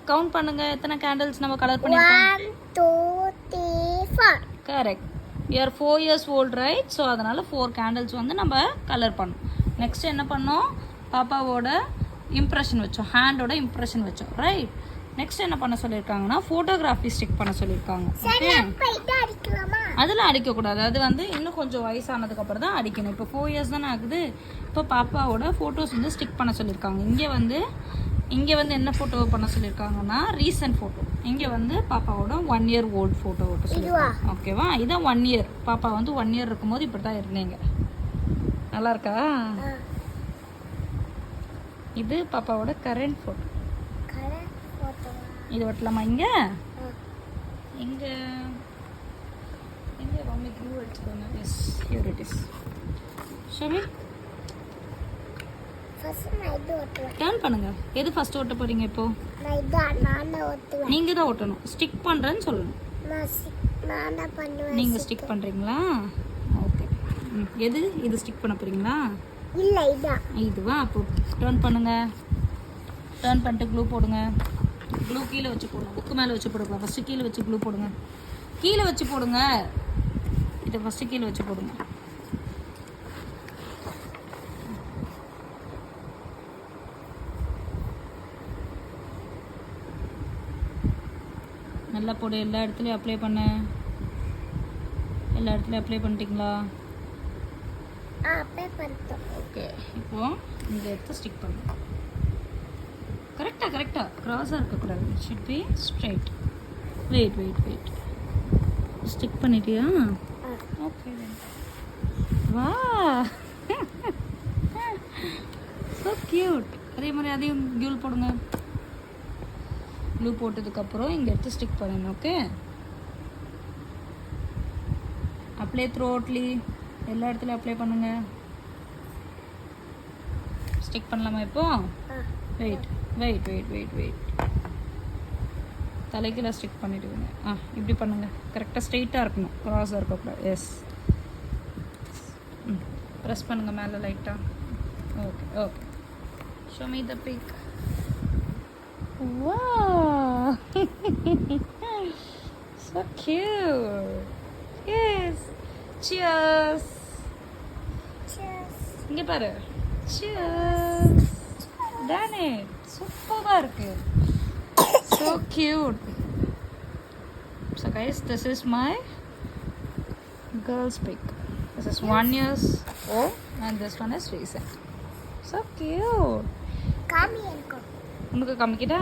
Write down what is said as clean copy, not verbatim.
Count பண்ணுங்க எத்தனை candles நம்ம கலர் பண்ணிருக்கோம். 1 2 3 4. Correct. you are 4 years old right, so அதனால் 4 கேண்டில்ஸ் வந்து நம்ம கலர் பண்ணோம். நெக்ஸ்ட் என்ன பண்ணோம், பாப்பாவோட இம்ப்ரெஷன் வச்சோம், ஹேண்டோட இம்ப்ரெஷன் வச்சோம் ரைட். நெக்ஸ்ட் என்ன பண்ண சொல்லியிருக்காங்கன்னா ஃபோட்டோகிராஃபி ஸ்டிக் பண்ண சொல்லியிருக்காங்க. ஓகே, அதெல்லாம் அடிக்கக்கூடாது, அது வந்து இன்னும் கொஞ்சம் வயசானதுக்கப்புறம் தான் அடிக்கணும். இப்போ 4 years தானே ஆகுது. இப்போ பாப்பாவோட ஃபோட்டோஸ் வந்து ஸ்டிக் பண்ண சொல்லியிருக்காங்க. இங்கே வந்து என்ன ஃபோட்டோ பண்ண சொல்லியிருக்காங்கன்னா ரீசன்ட் ஃபோட்டோ. இங்கே வந்து பாப்பாவோட 1 year old ஃபோட்டோ ஓட்ட சொல்லியிருக்காங்க. ஓகேவா, இதான் 1 year. பாப்பா வந்து 1 year இருக்கும்போது இப்படி தான் இருந்தீங்க. நல்லா இருக்கா? இது பாப்பாவோட கரண்ட் ஃபோட்டோ. இது ஒட்டலாமா? இங்கே மம்மி க்ளூ எடுத்துக்கோங்க. Yes, here it is. Show me turn பண்ணுங்க. எது ஃபர்ஸ்ட் ஓட்ட போறீங்க? இப்போ நீங்க தான் ஓட்டணும். ஸ்டிக் பண்றேன்னு சொல்லணும். நீங்க ஸ்டிக் பண்றீங்களா? ஓகே. எது இது ஸ்டிக் பண்ண போறீங்களா? இல்ல இதான். இதுவா? அப்போ டர்ன் பண்ணுங்க. டர்ன் பண்ணிட்டு க்ளூ போடுங்க. க்ளூ கீழே வச்சு போடுங்க. புக்கு மேலே வச்சு போடுங்க. ஃபர்ஸ்ட் கீழே வச்சு க்ளூ போடுங்க. கீழே வச்சு போடுங்க. இதை ஃபர்ஸ்ட் கீழே வச்சு போடுங்க. நல்லா போடு. எல்லா இடத்துலையும் அப்ளை பண்ண. எல்லா இடத்துலையும் அப்ளை பண்ணிட்டீங்களா? அப்ளை பண்ணிட்டோம். ஓகே, இப்போ இந்த எடுத்து ஸ்டிக் பண்ணுங்க. கரெக்டா க்ராஸாக இருக்கக்கூடாது. Should be straight. Wait stick பண்ணிட்டியா? ஓகே, வா ஸோ க்யூட். அதே மாதிரி அதையும் க்ளூ போடுங்க. க்ளூ போட்டதுக்கப்புறம் இங்கே எடுத்து ஸ்டிக் பண்ணணும். Okay, apply thoroughly. எல்லா இடத்துலையும் அப்ளை பண்ணுங்க. ஸ்டிக் பண்ணலாமா இப்போ? வெயிட் தலைக்கீழ ஸ்டிக் பண்ணிடுவீங்க. இப்படி பண்ணுங்க. கரெக்டாக ஸ்ட்ரெயிட்டாக இருக்கணும், க்ராஸாக இருக்கக்கூடாது. எஸ், ப்ரெஸ் பண்ணுங்க மேலே லைட்டாக. Okay. Show me the pic. Wow. So cute. Yes. Cheers. இங்க பாரு. Cheers. Done it. சூப்பரா இருக்கு. So cute. So guys, this is my girl's pic. This is 1 year old and this one is recent. So cute. காமி எனக்கு. உனக்கு காமிக்கிட்டா?